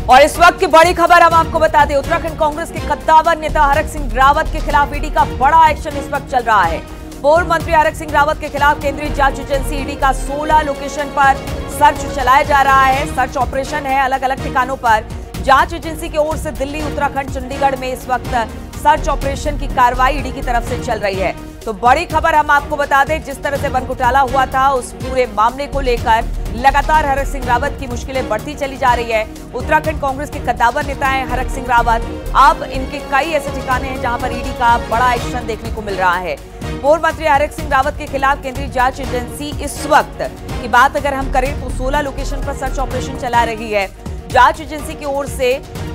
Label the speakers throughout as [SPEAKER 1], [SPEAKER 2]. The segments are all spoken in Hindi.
[SPEAKER 1] और इस वक्त की बड़ी खबर हम आपको बता दें, उत्तराखंड कांग्रेस के कद्दावर नेता हरक सिंह रावत के खिलाफ ईडी का बड़ा एक्शन इस वक्त चल रहा है। पूर्व मंत्री हरक सिंह रावत के खिलाफ केंद्रीय जांच एजेंसी ईडी का 16 लोकेशन पर सर्च चलाया जा रहा है। सर्च ऑपरेशन है अलग अलग ठिकानों पर। जांच एजेंसी की ओर से दिल्ली, उत्तराखंड, चंडीगढ़ में इस वक्त सर्च ऑपरेशन की कार्रवाई ईडी की तरफ से चल रही है। तो बड़ी खबर हम आपको बता दें, जिस तरह से वन घोटाला हुआ था उस पूरे मामले को लेकर लगातार हरक सिंह रावत की मुश्किलें बढ़ती चली जा रही है। उत्तराखंड कांग्रेस के कद्दावर नेता हैं हरक सिंह रावत। अब इनके कई ऐसे ठिकाने हैं जहां पर ईडी का बड़ा एक्शन देखने को मिल रहा है। पूर्व मंत्री हरक सिंह रावत के खिलाफ केंद्रीय जांच एजेंसी इस वक्त की बात अगर हम करें तो 16 लोकेशन पर सर्च ऑपरेशन चला रही है। जांच एजेंसी की ओर से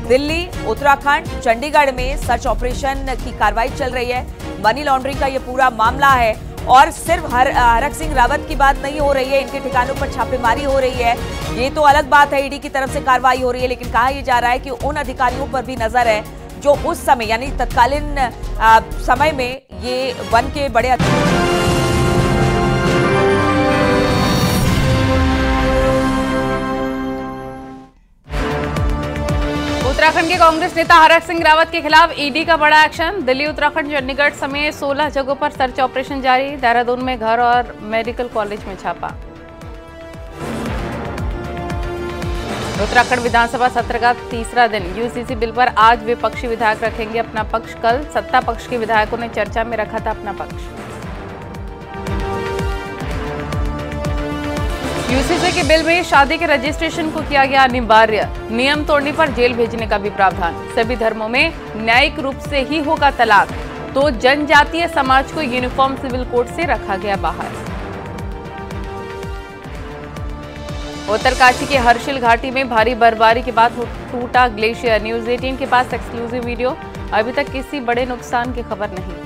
[SPEAKER 1] दिल्ली, उत्तराखंड, चंडीगढ़ में सर्च ऑपरेशन की कार्रवाई चल रही है। मनी लॉन्ड्रिंग का ये पूरा मामला है और सिर्फ हरक सिंह रावत की बात नहीं हो रही है, इनके ठिकानों पर छापेमारी हो रही है। ये तो अलग बात है, ईडी की तरफ से कार्रवाई हो रही है, लेकिन कहा यह जा रहा है कि उन अधिकारियों पर भी नजर है जो उस समय यानी तत्कालीन समय में ये वन के बड़े
[SPEAKER 2] उत्तराखंड के कांग्रेस नेता हरक सिंह रावत के खिलाफ ईडी का बड़ा एक्शन। दिल्ली, उत्तराखंड, चंडीगढ़ समेत 16 जगहों पर सर्च ऑपरेशन जारी। देहरादून में घर और मेडिकल कॉलेज में छापा। उत्तराखंड विधानसभा सत्र का तीसरा दिन। यूसीसी बिल पर आज विपक्षी विधायक रखेंगे अपना पक्ष। कल सत्ता पक्ष के विधायकों ने चर्चा में रखा था अपना पक्ष। यूसीसी के बिल में शादी के रजिस्ट्रेशन को किया गया अनिवार्य। नियम तोड़ने पर जेल भेजने का भी प्रावधान। सभी धर्मों में न्यायिक रूप से ही होगा तलाक, तो जनजातीय समाज को यूनिफॉर्म सिविल कोड से रखा गया बाहर। उत्तरकाशी के हर्षिल घाटी में भारी बर्फबारी के बाद टूटा ग्लेशियर। न्यूज 18 के पास एक्सक्लूसिव वीडियो। अभी तक किसी बड़े नुकसान की खबर नहीं।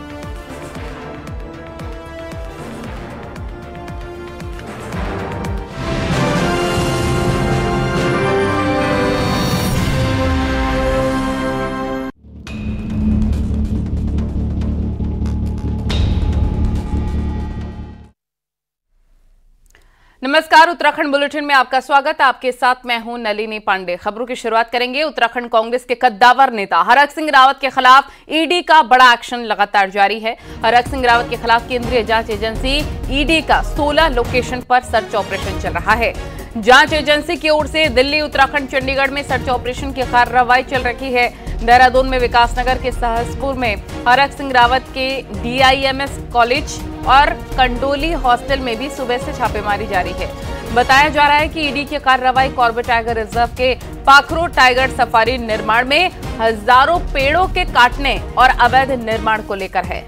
[SPEAKER 2] नमस्कार, उत्तराखंड बुलेटिन में आपका स्वागत। आपके साथ मैं हूं नलिनी पांडे। खबरों की शुरुआत करेंगे। उत्तराखंड कांग्रेस के कद्दावर नेता हरक सिंह रावत के खिलाफ ईडी का बड़ा एक्शन लगातार जारी है। हरक सिंह रावत के खिलाफ केंद्रीय जांच एजेंसी ईडी का 16 लोकेशन पर सर्च ऑपरेशन चल रहा है। जांच एजेंसी की ओर से दिल्ली, उत्तराखंड, चंडीगढ़ में सर्च ऑपरेशन की कार्रवाई चल रही है। देहरादून में विकासनगर के सहसपुर में हरक सिंह रावत के DIMS कॉलेज और कंडोली हॉस्टल में भी सुबह से छापेमारी जारी है। बताया जा रहा है कि ईडी की कार्रवाई कॉर्बेट टाइगर रिजर्व के पाखरो टाइगर सफारी निर्माण में हजारों पेड़ों के काटने और अवैध निर्माण को लेकर है।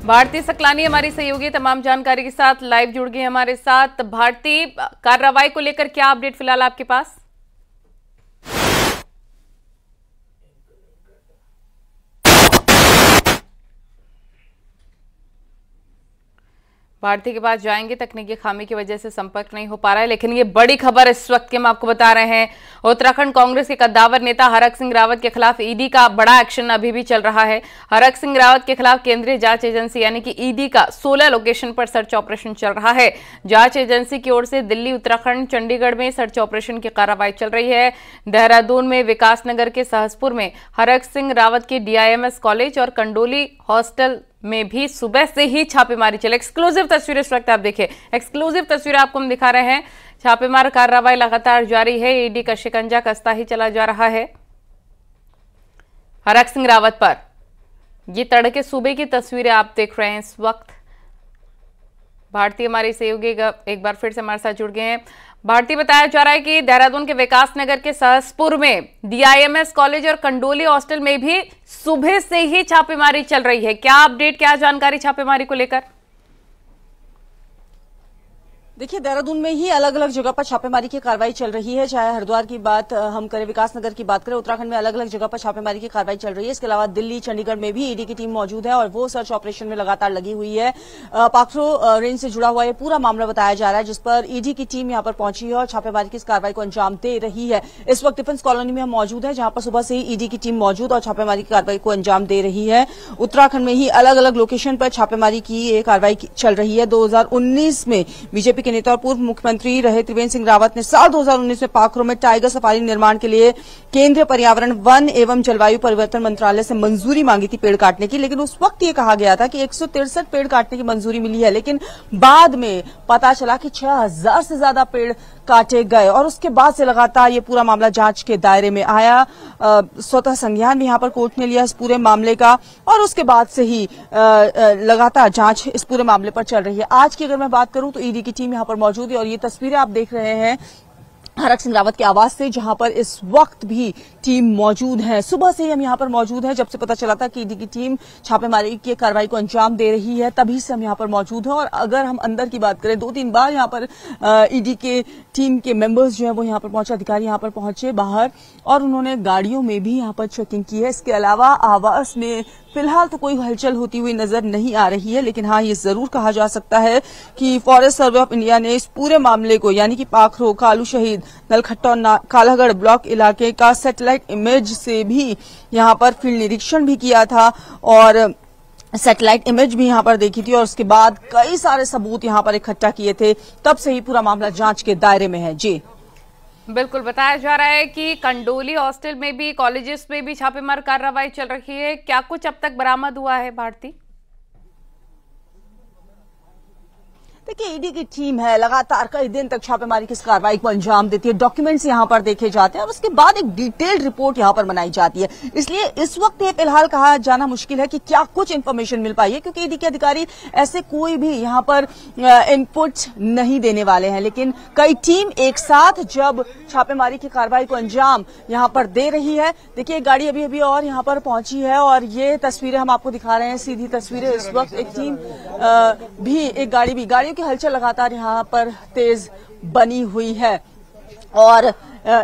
[SPEAKER 2] भारती सकलानी हमारी सहयोगी तमाम जानकारी के साथ लाइव जुड़ गई हमारे साथ। भारती, कार्रवाई को लेकर क्या अपडेट फिलहाल आपके पास? भारती के पास जाएंगे, तकनीकी खामी की वजह से संपर्क नहीं हो पा रहा है, लेकिन ये बड़ी खबर इस वक्त के हम आपको बता रहे हैं। उत्तराखंड कांग्रेस के कद्दावर नेता हरक सिंह रावत के खिलाफ ईडी का बड़ा एक्शन अभी भी चल रहा है। हरक सिंह रावत के खिलाफ केंद्रीय जांच एजेंसी यानी कि ईडी का 16 लोकेशन पर सर्च ऑपरेशन चल रहा है। जांच एजेंसी की ओर से दिल्ली, उत्तराखंड, चंडीगढ़ में सर्च ऑपरेशन की कार्रवाई चल रही है। देहरादून में विकासनगर के सहसपुर में हरक सिंह रावत के DIMS कॉलेज और कंडोली हॉस्टल में भी सुबह से ही छापेमारी चले। एक्सक्लूसिव तस्वीर इस वक्त आप देखिए, एक्सक्लूसिव तस्वीर आपको हम दिखा रहे हैं। छापेमार कार्रवाई लगातार जारी है। ईडी का शिकंजा कसता ही चला जा रहा है हरक सिंह रावत पर। ये तड़के सुबह की तस्वीरें आप देख रहे हैं इस वक्त। भारतीय हमारी सहयोगी एक बार फिर से हमारे साथ जुड़ गए हैं। भारतीय, बताया जा रहा है कि देहरादून के विकासनगर के सहसपुर में DIMS कॉलेज और कंडोली हॉस्टल में भी सुबह से ही छापेमारी चल रही है। क्या अपडेट, क्या जानकारी छापेमारी को लेकर?
[SPEAKER 3] देखिए, देहरादून में ही अलग अलग जगह पर छापेमारी की कार्रवाई चल रही है। चाहे हरिद्वार की बात हम करें, विकासनगर की बात करें, उत्तराखंड में अलग अलग जगह पर छापेमारी की कार्रवाई चल रही है। इसके अलावा दिल्ली, चंडीगढ़ में भी ईडी की टीम मौजूद है और वो सर्च ऑपरेशन में लगातार लगी हुई है। पाखरो रेंज से जुड़ा हुआ ये पूरा मामला बताया जा रहा है, जिस पर ईडी की टीम यहां पर पहुंची है और छापेमारी की इस कार्रवाई को अंजाम दे रही है। इस वक्त डिफेंस कॉलोनी में हम मौजूद है, जहां पर सुबह से ही ईडी की टीम मौजूद और छापेमारी की कार्रवाई को अंजाम दे रही है। उत्तराखंड में ही अलग अलग लोकेशन पर छापेमारी की ये कार्रवाई चल रही है। 2019 में बीजेपी के नेता और पूर्व मुख्यमंत्री रहे त्रिवेंद्र सिंह रावत ने साल 2019 में पाखरो में टाइगर सफारी निर्माण के लिए केंद्रीय पर्यावरण, वन एवं जलवायु परिवर्तन मंत्रालय से मंजूरी मांगी थी पेड़ काटने की। लेकिन उस वक्त ये कहा गया था कि 163 पेड़ काटने की मंजूरी मिली है, लेकिन बाद में पता चला कि 6000 से ज्यादा पेड़ काटे गए और उसके बाद से लगातार ये पूरा मामला जांच के दायरे में आया। स्वतः संज्ञान भी यहां पर कोर्ट ने लिया इस पूरे मामले का और उसके बाद से ही लगातार जांच इस पूरे मामले पर चल रही है। आज की अगर मैं बात करूं तो ईडी की टीम यहां पर मौजूद है और ये तस्वीरें आप देख रहे हैं हरक सिंह रावत के आवास से, जहां पर इस वक्त भी टीम मौजूद है। सुबह से ही हम यहां पर मौजूद हैं। जब से पता चला था कि ईडी की टीम छापेमारी की कार्रवाई को अंजाम दे रही है, तभी से हम यहां पर मौजूद हैं। और अगर हम अंदर की बात करें, 2-3 बार यहां पर ईडी के टीम के मेंबर्स जो है वो यहां पर पहुंचे, अधिकारी यहां पर पहुंचे बाहर, और उन्होंने गाड़ियों में भी यहां पर चेकिंग की है। इसके अलावा आवास में फिलहाल तो कोई हलचल होती हुई नजर नहीं आ रही है, लेकिन हाँ, ये जरूर कहा जा सकता है कि फॉरेस्ट सर्वे ऑफ इंडिया ने इस पूरे मामले को, यानी कि पाखरो, कालू शहीद, नलखट्टा और कालागढ़ ब्लॉक इलाके का सैटेलाइट इमेज से भी यहां पर फील्ड निरीक्षण भी किया था और सैटेलाइट इमेज भी यहां पर देखी थी और उसके बाद कई सारे सबूत यहां पर इकट्ठा किए थे। तब से ही पूरा मामला जांच के दायरे में है। जी
[SPEAKER 2] बिल्कुल, बताया जा रहा है कि कंडोली हॉस्टल में भी, कॉलेजेस में भी छापेमार कार्रवाई चल रही है। क्या कुछ अब तक बरामद हुआ है भारती?
[SPEAKER 3] देखिए, ईडी की टीम है, लगातार कई दिन तक छापेमारी की इस कार्रवाई को अंजाम देती है। डॉक्यूमेंट्स यहां पर देखे जाते हैं और उसके बाद एक डिटेल्ड रिपोर्ट यहां पर बनाई जाती है। इसलिए इस वक्त ये फिलहाल कहा जाना मुश्किल है कि क्या कुछ इन्फॉर्मेशन मिल पाई है, क्योंकि ईडी के अधिकारी ऐसे कोई भी यहां पर इनपुट नहीं देने वाले हैं। लेकिन कई टीम एक साथ जब छापेमारी की कार्रवाई को अंजाम यहां पर दे रही है। देखिए, गाड़ी अभी अभी और यहां पर पहुंची है और ये तस्वीरें हम आपको दिखा रहे हैं, सीधी तस्वीरें। इस वक्त एक टीम भी, एक गाड़ी भी, गाड़ियों की हलचल लगातार यहां पर तेज बनी हुई है और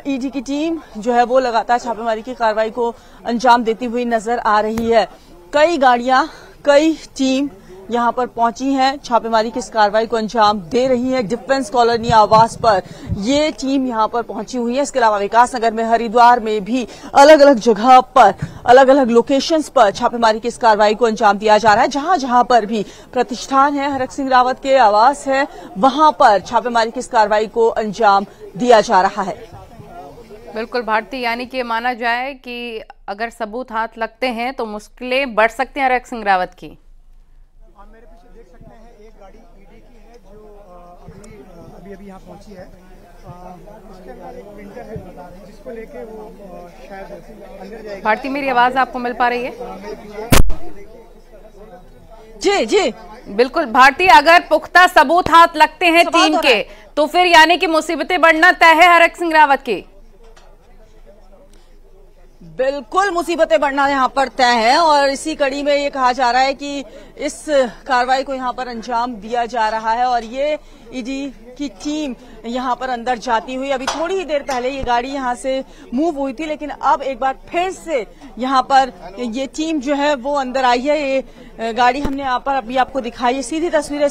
[SPEAKER 3] ईडी की टीम जो है वो लगातार छापेमारी की कार्रवाई को अंजाम देती हुई नजर आ रही है। कई गाड़ियां, कई टीम यहां पर पहुंची हैं, छापेमारी की इस कार्रवाई को अंजाम दे रही है। डिफेंस कॉलोनी आवास पर ये टीम यहां पर पहुंची हुई है। इसके अलावा विकासनगर में, हरिद्वार में भी अलग अलग जगह पर, अलग अलग लोकेशंस पर छापेमारी की इस कार्रवाई को अंजाम दिया जा रहा है। जहां जहां पर भी प्रतिष्ठान है, हरक सिंह रावत के आवास है, वहां पर छापेमारी की इस कार्रवाई को अंजाम दिया जा रहा है।
[SPEAKER 2] बिल्कुल भारती, यानी कि माना जाए कि अगर सबूत हाथ लगते हैं तो मुश्किलें बढ़ सकती हैं हरक सिंह रावत की।
[SPEAKER 4] मेरे पीछे देख सकते हैं एक गाड़ी ईडी की है जो अभी यहाँ पहुंची है। उसके अंदर एक प्रिंटर है जिसको लेके वो शायद अंदर जाएगी।
[SPEAKER 2] भारती, मेरी आवाज आपको मिल पा रही है?
[SPEAKER 3] जी जी
[SPEAKER 2] बिल्कुल भारती, अगर पुख्ता सबूत हाथ लगते हैं टीम के, तो फिर यानी कि मुसीबतें बढ़ना तय है हरक सिंह रावत की।
[SPEAKER 3] बिल्कुल, मुसीबतें बढ़ना यहां पर तय है और इसी कड़ी में ये कहा जा रहा है कि इस कार्रवाई को यहां पर अंजाम दिया जा रहा है और ये ईडी की टीम यहां पर अंदर जाती हुई, अभी थोड़ी ही देर पहले ये गाड़ी यहां से मूव हुई थी, लेकिन अब एक बार फिर से यहां पर ये टीम जो है वो अंदर आई है। ये गाड़ी हमने यहां पर अभी आपको दिखाई है, सीधी तस्वीरें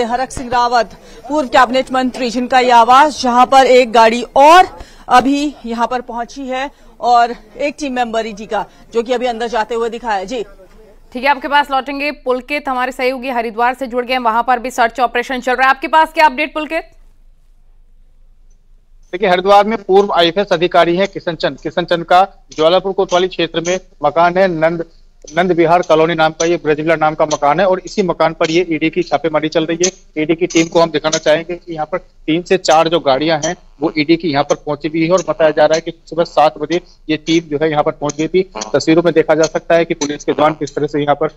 [SPEAKER 3] हरक सिंह रावत, पूर्व कैबिनेट मंत्री, जिनका ये आवास, जहां पर एक गाड़ी और अभी यहां पर पहुंची है और एक टीम मेंबर ईडी का, जो कि अभी अंदर जाते हुए दिखाया। जी
[SPEAKER 2] ठीक है, आपके पास लौटेंगे। पुलकित हमारे सहयोगी हरिद्वार से जुड़ गए, वहां पर भी सर्च ऑपरेशन चल रहा है। आपके पास क्या अपडेट पुलकित?
[SPEAKER 5] देखिए, हरिद्वार में पूर्व आईएफएस अधिकारी है किशन चंद का ज्वालापुर कोतवाली क्षेत्र में मकान है। नंद विहार कॉलोनी नाम का ये ब्रजविला नाम का मकान है और इसी मकान पर ये ईडी की छापेमारी चल रही है। ईडी की टीम को हम दिखाना चाहेंगे कि यहाँ पर 3 से 4 जो गाड़ियां हैं वो ईडी की यहाँ पर पहुंची भी है और बताया जा रहा है कि सुबह 7 बजे ये टीम जो है यहाँ पर पहुंच गई थी। तस्वीरों में देखा जा सकता है कि पुलिस के जवान किस तरह से यहाँ पर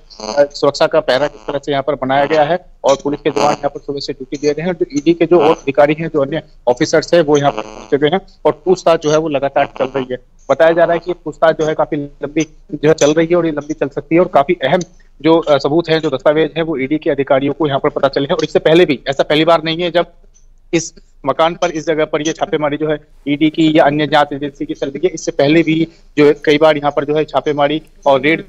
[SPEAKER 5] सुरक्षा का पहरा किस तरह से यहाँ पर बनाया गया है और पुलिस के जवान यहाँ पर सुबह से ड्यूटी दे रहे हैं। जो ईडी के जो और अधिकारी हैं, जो अन्य ऑफिसर्स है, वो यहाँ पर पहुंचे हुए हैं और पूछताछ जो है वो लगातार चल रही है। बताया जा रहा है कि पूछताछ जो है काफी लंबी जो है चल रही है और ये लंबी चल सकती है और काफी अहम जो सबूत है, जो दस्तावेज है, वो ईडी के अधिकारियों को यहाँ पर पता चले हैं। और इससे पहले भी, ऐसा पहली बार नहीं है जब इस मकान पर, इस जगह पर ये छापेमारी जो है ईडी की या अन्य जांच एजेंसी की चल रही है। इससे पहले भी जो है कई बार यहाँ पर जो है छापेमारी और रेड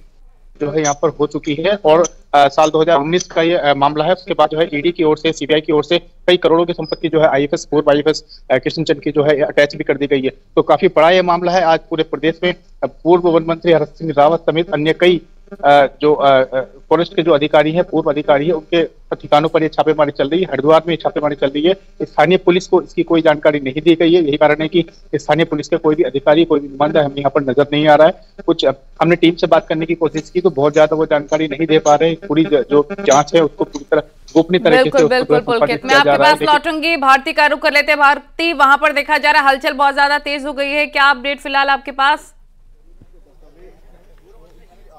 [SPEAKER 5] जो है यहाँ पर हो चुकी है और साल 2019 का ये मामला है। उसके बाद जो है ईडी की ओर से, सीबीआई की ओर से कई करोड़ों की संपत्ति जो है आईएफएस, पूर्व आईएफएस किशनचंद की जो है अटैच भी कर दी गई है। तो काफी बड़ा ये मामला है। आज पूरे प्रदेश में पूर्व वन मंत्री हरक सिंह रावत समेत अन्य कई जो फॉरेस्ट के जो अधिकारी हैं, पूर्व अधिकारी है, उनके ठिकानों पर ये छापेमारी चल रही है। हरिद्वार में छापेमारी चल रही है। स्थानीय पुलिस को इसकी कोई जानकारी नहीं दी गई है। यही कारण है कि स्थानीय पुलिस के कोई भी अधिकारी, कोई भी नुमाइंदा हमें यहाँ पर नजर नहीं आ रहा है। कुछ हमने टीम से बात करने की कोशिश की तो बहुत ज्यादा वो जानकारी नहीं दे पा रहे। पूरी जो जांच है उसको पूरी तरह गोपनीय तरीके से
[SPEAKER 2] बिल्कुल पुलकित, मैं आपके पास लौटूंगी। भारती का रुख कर लेते हैं। भारती, वहां पर देखा जा रहा है हलचल बहुत ज्यादा तेज हो गई है, क्या अपडेट फिलहाल आपके पास?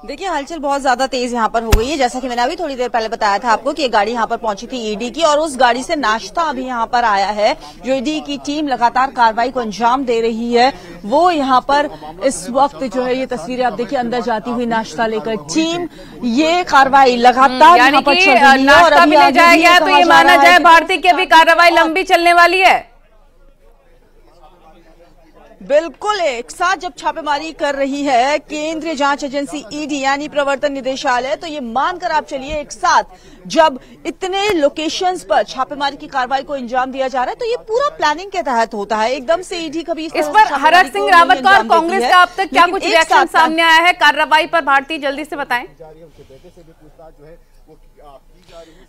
[SPEAKER 3] देखिए, हलचल बहुत ज्यादा तेज यहाँ पर हो गई है। जैसा कि मैंने अभी थोड़ी देर पहले बताया था आपको कि ये गाड़ी यहाँ पर पहुंची थी ईडी की, और उस गाड़ी से नाश्ता अभी यहाँ पर आया है। जो ईडी की टीम लगातार कार्रवाई को अंजाम दे रही है, वो यहाँ पर इस वक्त जो है, ये तस्वीरें आप देखिए, अंदर जाती हुई नाश्ता लेकर टीम, ये कार्रवाई लगातार यहाँ पर चल रही है। और अभी
[SPEAKER 2] ले जाया गया तो ये माना जाए भारती की अभी कार्रवाई लंबी चलने वाली है।
[SPEAKER 3] बिल्कुल, एक साथ जब छापेमारी कर रही है केंद्रीय जांच एजेंसी ईडी यानी प्रवर्तन निदेशालय, तो ये मानकर आप चलिए एक साथ जब इतने लोकेशंस पर छापेमारी की कार्रवाई को अंजाम दिया जा रहा है, तो ये पूरा प्लानिंग के तहत होता है। एकदम से ईडी कभी
[SPEAKER 2] इस पर हरक सिंह रावत का और कांग्रेस का अब तक क्या कुछ रिएक्शन सामने आया है कार्रवाई पर? भारती, जल्दी से बताएं।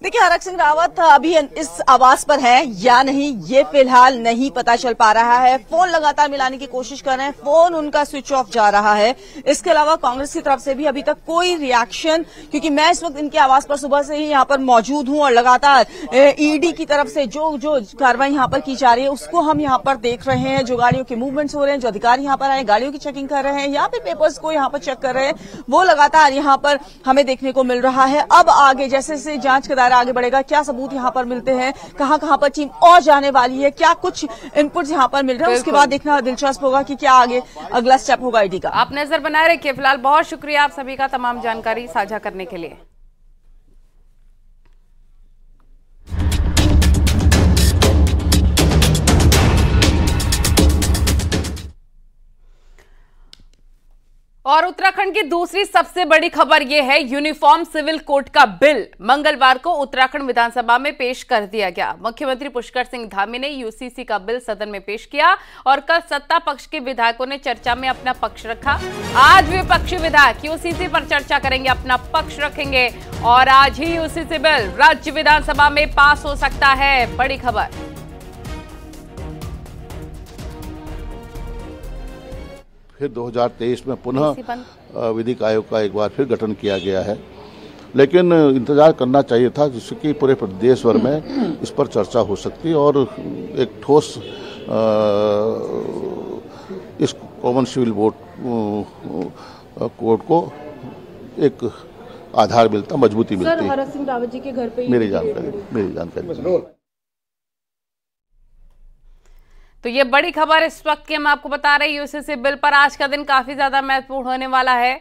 [SPEAKER 3] देखिए, हरक सिंह रावत अभी इस आवास पर है या नहीं, ये फिलहाल नहीं पता चल पा रहा है। फोन लगातार मिलाने की कोशिश कर रहे हैं, फोन उनका स्विच ऑफ जा रहा है। इसके अलावा कांग्रेस की तरफ से भी अभी तक कोई रिएक्शन, क्योंकि मैं इस वक्त इनके आवास पर सुबह से ही यहाँ पर मौजूद हूँ और लगातार ईडी की तरफ से जो कार्रवाई यहाँ पर की जा रही है उसको हम यहाँ पर देख रहे हैं। जो गाड़ियों के मूवमेंट्स हो रहे हैं, जो अधिकारी यहाँ पर आए गाड़ियों की चेकिंग कर रहे हैं या फिर पेपर्स को यहाँ पर चेक कर रहे हैं, वो लगातार यहाँ पर हमें देखने को मिल रहा है। अब आगे जैसे जैसे जांच का दायरा आगे बढ़ेगा, क्या सबूत यहाँ पर मिलते हैं, कहां कहां पर टीम और जाने वाली है, क्या कुछ इनपुट्स यहाँ पर मिल रहे हैं, उसके बाद देखना दिलचस्प होगा कि क्या आगे अगला स्टेप होगा ईडी का।
[SPEAKER 2] आप नजर बनाए रखिए। फिलहाल बहुत शुक्रिया आप सभी का तमाम जानकारी साझा करने के लिए। और उत्तराखंड की दूसरी सबसे बड़ी खबर यह है, यूनिफॉर्म सिविल कोड का बिल मंगलवार को उत्तराखंड विधानसभा में पेश कर दिया गया। मुख्यमंत्री पुष्कर सिंह धामी ने यूसीसी का बिल सदन में पेश किया और कल सत्ता पक्ष के विधायकों ने चर्चा में अपना पक्ष रखा। आज विपक्षी विधायक यूसीसी पर चर्चा करेंगे, अपना पक्ष रखेंगे और आज ही यूसीसी बिल राज्य विधानसभा में पास हो सकता है। बड़ी खबर।
[SPEAKER 6] फिर 2023 में पुनः विधिक आयोग का एक बार फिर गठन किया गया है, लेकिन इंतजार करना चाहिए था जिससे कि पूरे प्रदेश भर में इस पर चर्चा हो सकती और एक ठोस इस कॉमन सिविल कोड को एक आधार मिलता, मजबूती मिलती।
[SPEAKER 7] सर, हरक सिंह रावत जी के घर पे
[SPEAKER 6] मेरी जानकारी
[SPEAKER 2] तो ये बड़ी खबर इस वक्त की हम आपको बता रहे हैं। यूसीसी बिल पर आज का दिन काफी ज्यादा महत्वपूर्ण होने वाला है।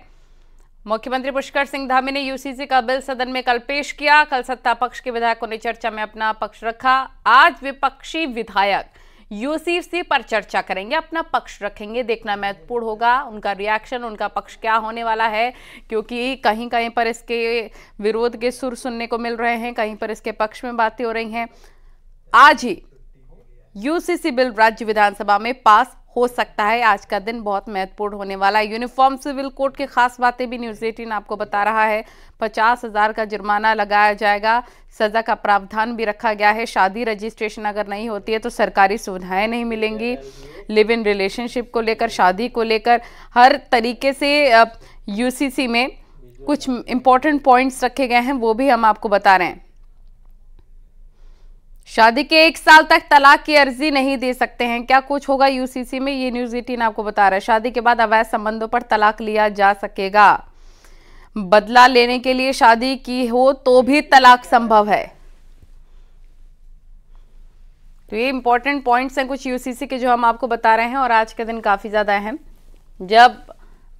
[SPEAKER 2] मुख्यमंत्री पुष्कर सिंह धामी ने यूसीसी का बिल सदन में कल पेश किया। कल सत्ता पक्ष के विधायकों ने चर्चा में अपना पक्ष रखा। आज विपक्षी विधायक यूसीसी पर चर्चा करेंगे, अपना पक्ष रखेंगे। देखना महत्वपूर्ण होगा उनका रिएक्शन, उनका पक्ष क्या होने वाला है, क्योंकि कहीं कहीं पर इसके विरोध के सुर सुनने को मिल रहे हैं, कहीं पर इसके पक्ष में बातें हो रही हैं। आज ही यूसीसी बिल राज्य विधानसभा में पास हो सकता है। आज का दिन बहुत महत्वपूर्ण होने वाला है। यूनिफॉर्म सिविल कोड की खास बातें भी न्यूज़ 18 आपको बता रहा है। 50,000 का जुर्माना लगाया जाएगा, सजा का प्रावधान भी रखा गया है। शादी रजिस्ट्रेशन अगर नहीं होती है तो सरकारी सुविधाएं नहीं मिलेंगी। लिव इन रिलेशनशिप को लेकर, शादी को लेकर हर तरीके से यूसीसी में कुछ इंपॉर्टेंट पॉइंट्स रखे गए हैं, वो भी हम आपको बता रहे हैं। शादी के 1 साल तक तलाक की अर्जी नहीं दे सकते हैं। क्या कुछ होगा यूसीसी में, ये न्यूज़ 18 आपको बता रहा है। शादी के बाद अवैध संबंधों पर तलाक लिया जा सकेगा। बदला लेने के लिए शादी की हो तो भी तलाक संभव है। तो ये इंपॉर्टेंट पॉइंट्स हैं कुछ यूसीसी के जो हम आपको बता रहे हैं और आज का दिन काफी ज्यादा अहम। जब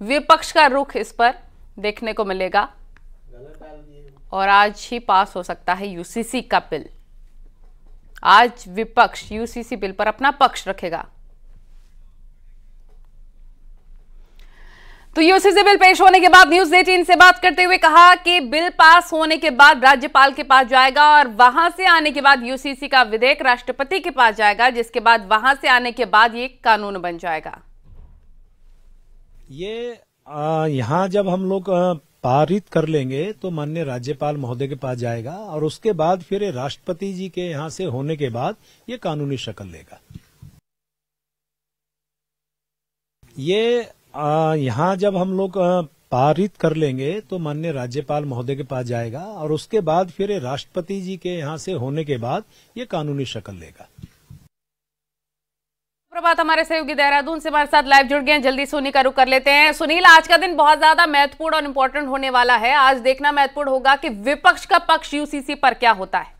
[SPEAKER 2] विपक्ष का रुख इस पर देखने को मिलेगा और आज ही पास हो सकता है यूसीसी का बिल। आज विपक्ष यूसीसी बिल पर अपना पक्ष रखेगा। तो यूसीसी बिल पेश होने के बाद न्यूज 18 से बात करते हुए कहा कि बिल पास होने के बाद राज्यपाल के पास जाएगा और वहां से आने के बाद यूसीसी का विधेयक राष्ट्रपति के पास जाएगा, जिसके बाद वहां से आने के बाद ये कानून बन जाएगा।
[SPEAKER 7] ये यहाँ जब हम लोग पारित कर लेंगे तो माननीय राज्यपाल महोदय के पास जाएगा और उसके बाद फिर राष्ट्रपति जी के यहाँ से होने के बाद ये कानूनी शक्ल लेगा। ये यहाँ जब हम लोग पारित कर लेंगे तो माननीय राज्यपाल महोदय के पास जाएगा और उसके बाद फिर राष्ट्रपति जी के यहाँ से होने के बाद ये कानूनी शक्ल लेगा।
[SPEAKER 2] प्रभात हमारे सहयोगी देहरादून से हमारे साथ लाइव जुड़ गए हैं। जल्दी सुनील का रुख कर लेते हैं। सुनील, आज का दिन बहुत ज्यादा महत्वपूर्ण और इंपॉर्टेंट होने वाला है। आज देखना महत्वपूर्ण होगा कि विपक्ष का पक्ष यूसीसी पर क्या होता है।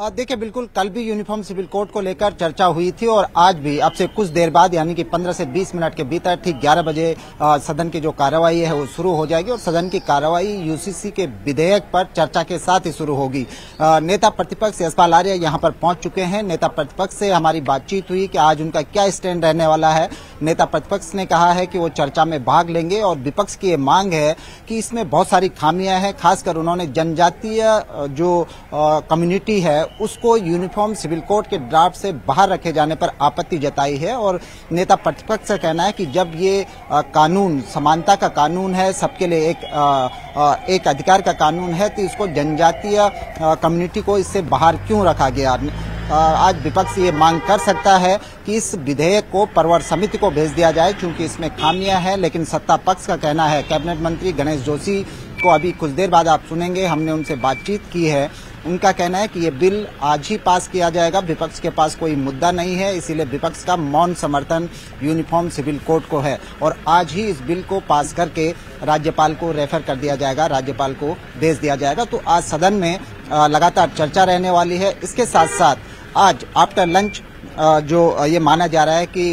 [SPEAKER 8] देखिए, बिल्कुल कल भी यूनिफॉर्म सिविल कोड को लेकर चर्चा हुई थी और आज भी अब से कुछ देर बाद यानी कि 15 से 20 मिनट के भीतर ठीक 11 बजे सदन की जो कार्रवाई है वो शुरू हो जाएगी और सदन की कार्रवाई यूसीसी के विधेयक पर चर्चा के साथ ही शुरू होगी। नेता प्रतिपक्ष यशपाल आर्य यहाँ पर पहुंच चुके हैं। नेता प्रतिपक्ष से हमारी बातचीत हुई कि आज उनका क्या स्टैंड रहने वाला है। नेता प्रतिपक्ष ने कहा है कि वो चर्चा में भाग लेंगे और विपक्ष की ये मांग है कि इसमें बहुत सारी खामियां हैं। खासकर उन्होंने जनजातीय जो कम्युनिटी है उसको यूनिफॉर्म सिविल कोड के ड्राफ्ट से बाहर रखे जाने पर आपत्ति जताई है और नेता प्रतिपक्ष का कहना है कि जब ये कानून समानता का कानून है, सबके लिए एक अधिकार का कानून है, तो इसको जनजातीय कम्युनिटी को इससे बाहर क्यों रखा गया। आज विपक्ष ये मांग कर सकता है कि इस विधेयक को परवर समिति को भेज दिया जाए क्योंकि इसमें खामियां हैं, लेकिन सत्ता पक्ष का कहना है। कैबिनेट मंत्री गणेश जोशी को अभी कुछ देर बाद आप सुनेंगे, हमने उनसे बातचीत की है। उनका कहना है कि ये बिल आज ही पास किया जाएगा। विपक्ष के पास कोई मुद्दा नहीं है, इसीलिए विपक्ष का मौन समर्थन यूनिफॉर्म सिविल कोड को है और आज ही इस बिल को पास करके राज्यपाल को रेफर कर दिया जाएगा, राज्यपाल को भेज दिया जाएगा। तो आज सदन में लगातार चर्चा रहने वाली है। इसके साथ साथ आज आफ्टर लंच जो ये माना जा रहा है कि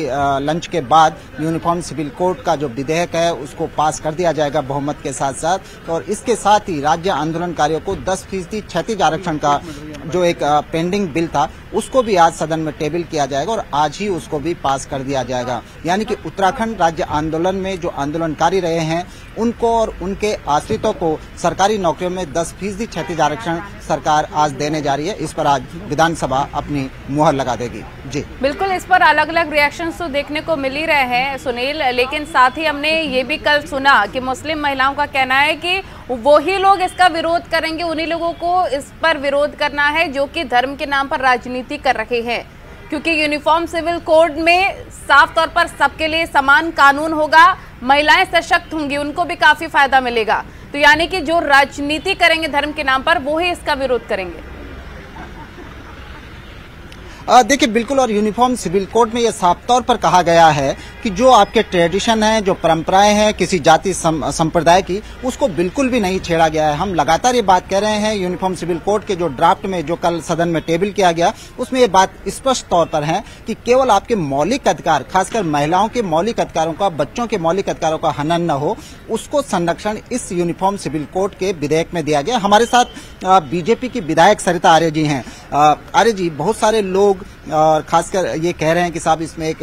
[SPEAKER 8] लंच के बाद यूनिफॉर्म सिविल कोड का जो विधेयक है उसको पास कर दिया जाएगा बहुमत के साथ साथ। और इसके साथ ही राज्य आंदोलनकारियों को 10% क्षैतिज आरक्षण का जो एक पेंडिंग बिल था उसको भी आज सदन में टेबल किया जाएगा और आज ही उसको भी पास कर दिया जाएगा। यानी कि उत्तराखंड राज्य आंदोलन में जो आंदोलनकारी रहे हैं उनको और उनके आश्रितों को सरकारी नौकरियों में 10% क्षैतिज आरक्षण सरकार आज देने जा रही है। इस पर आज विधानसभा अपनी मुहर लगा देगी। जी
[SPEAKER 2] बिल्कुल, इस पर अलग अलग रिएक्शंस तो देखने को मिल ही रहे हैं सुनील, लेकिन साथ ही हमने ये भी कल सुना कि मुस्लिम महिलाओं का कहना है कि वही लोग इसका विरोध करेंगे, उन्हीं लोगों को इस पर विरोध करना है जो कि धर्म के नाम पर राजनीति कर रहे हैं, क्योंकि यूनिफॉर्म सिविल कोड में साफ तौर पर सबके लिए समान कानून होगा, महिलाएं सशक्त होंगी, उनको भी काफी फायदा मिलेगा। तो यानी कि जो राजनीति करेंगे धर्म के नाम पर वो ही इसका विरोध करेंगे।
[SPEAKER 8] देखिए, बिल्कुल, और यूनिफॉर्म सिविल कोड में ये साफ तौर पर कहा गया है कि जो आपके ट्रेडिशन है, जो परंपराएं हैं किसी जाति संप्रदाय की, उसको बिल्कुल भी नहीं छेड़ा गया है। हम लगातार ये बात कह रहे हैं। यूनिफॉर्म सिविल कोड के जो ड्राफ्ट में जो कल सदन में टेबल किया गया उसमें ये बात स्पष्ट तौर पर है कि केवल आपके मौलिक अधिकार, खासकर महिलाओं के मौलिक अधिकारों का, बच्चों के मौलिक अधिकारों का हनन न हो, उसको संरक्षण इस यूनिफॉर्म सिविल कोड के विधेयक में दिया गया। हमारे साथ बीजेपी की विधायक सरिता आर्य जी हैं। आर्य जी, बहुत सारे लोग और खासकर ये कह रहे हैं कि साहब इसमें एक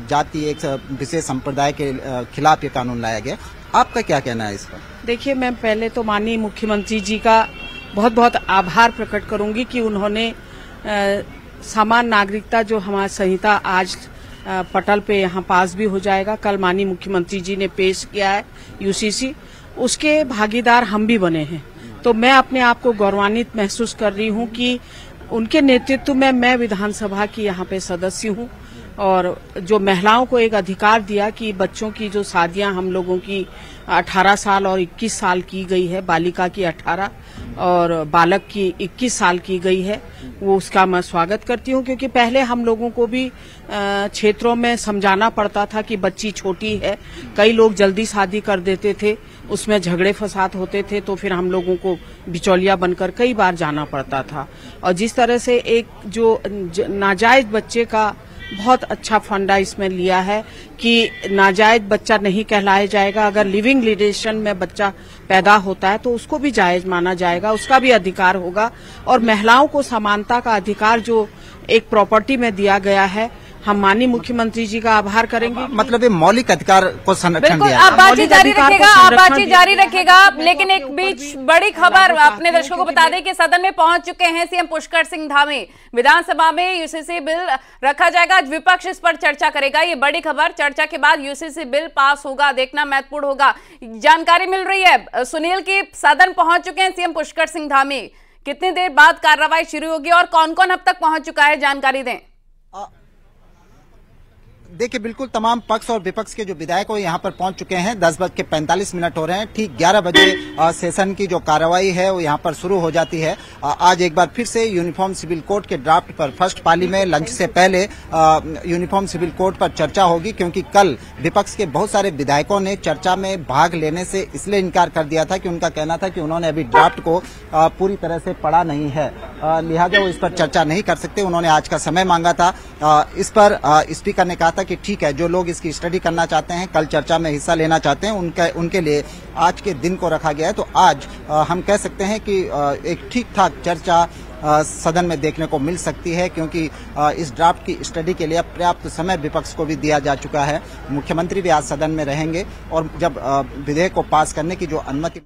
[SPEAKER 8] जाति, एक विशेष संप्रदाय के खिलाफ ये कानून लाया गया। आपका क्या कहना है इस पर?
[SPEAKER 9] देखिए, मैं पहले तो माननीय मुख्यमंत्री जी का बहुत बहुत आभार प्रकट करूंगी कि उन्होंने समान नागरिकता जो हमारी संहिता आज पटल पे यहाँ पास भी हो जाएगा, कल माननीय मुख्यमंत्री जी ने पेश किया है यूसीसी, उसके भागीदार हम भी बने हैं। तो मैं अपने आप को गौरवान्वित महसूस कर रही हूँ कि उनके नेतृत्व में मैं विधानसभा की यहाँ पे सदस्य हूँ और जो महिलाओं को एक अधिकार दिया कि बच्चों की जो शादियां हम लोगों की 18 साल और 21 साल की गई है, बालिका की 18 और बालक की 21 साल की गई है, वो उसका मैं स्वागत करती हूँ। क्योंकि पहले हम लोगों को भी क्षेत्रों में समझाना पड़ता था कि बच्ची छोटी है, कई लोग जल्दी शादी कर देते थे, उसमें झगड़े फसाद होते थे, तो फिर हम लोगों को बिचौलिया बनकर कई बार जाना पड़ता था। और जिस तरह से एक जो नाजायज बच्चे का बहुत अच्छा फंडा इसमें लिया है कि नाजायज बच्चा नहीं कहलाया जाएगा। अगर लिविंग रिलेशन में बच्चा पैदा होता है तो उसको भी जायज माना जाएगा, उसका भी अधिकार होगा। और महिलाओं को समानता का अधिकार जो एक प्रॉपर्टी में दिया गया है, हम माननीय मुख्यमंत्री जी का आभार करेंगे।
[SPEAKER 8] मतलब ये मौलिक अधिकार को संरक्षण दिया।
[SPEAKER 2] आप बातचीत जारी रखेगा, आप बातचीत जारी रखेगा। लेकिन एक बीच बड़ी खबर अपने दर्शकों को बता दें कि सदन में पहुंच चुके हैं सीएम पुष्कर सिंह धामी। विधानसभा में यूसीसी बिल रखा जाएगा, आज विपक्ष इस पर चर्चा करेगा। ये बड़ी खबर, चर्चा के बाद यूसीसी बिल पास होगा, देखना महत्वपूर्ण होगा। जानकारी मिल रही है सुनील की सदन पहुंच चुके हैं सीएम पुष्कर सिंह धामी। कितनी देर बाद कार्रवाई शुरू होगी और कौन कौन अब तक पहुंच चुका है, जानकारी दें।
[SPEAKER 8] देखिए, बिल्कुल तमाम पक्ष और विपक्ष के जो विधायक यहाँ पर पहुंच चुके हैं। 10:45 हो रहे हैं। ठीक 11 बजे सेशन की जो कार्रवाई है वो यहाँ पर शुरू हो जाती है। आज एक बार फिर से यूनिफॉर्म सिविल कोड के ड्राफ्ट पर फर्स्ट पाली में लंच से पहले यूनिफॉर्म सिविल कोड पर चर्चा होगी, क्योंकि कल विपक्ष के बहुत सारे विधायकों ने चर्चा में भाग लेने से इसलिए इनकार कर दिया था कि उनका कहना था कि उन्होंने अभी ड्राफ्ट को पूरी तरह से पढ़ा नहीं है, लिहाजा वो इस पर चर्चा नहीं कर सकते। उन्होंने आज का समय मांगा था। इस पर स्पीकर ने कहा था कि ठीक है, जो लोग इसकी स्टडी करना चाहते हैं, कल चर्चा में हिस्सा लेना चाहते हैं, उनके लिए आज के दिन को रखा गया है। तो आज हम कह सकते हैं कि एक ठीक ठाक चर्चा सदन में देखने को मिल सकती है, क्योंकि इस ड्राफ्ट की स्टडी के लिए पर्याप्त समय विपक्ष को भी दिया जा चुका है। मुख्यमंत्री भी आज सदन में रहेंगे और जब विधेयक को पास करने की जो अनुमति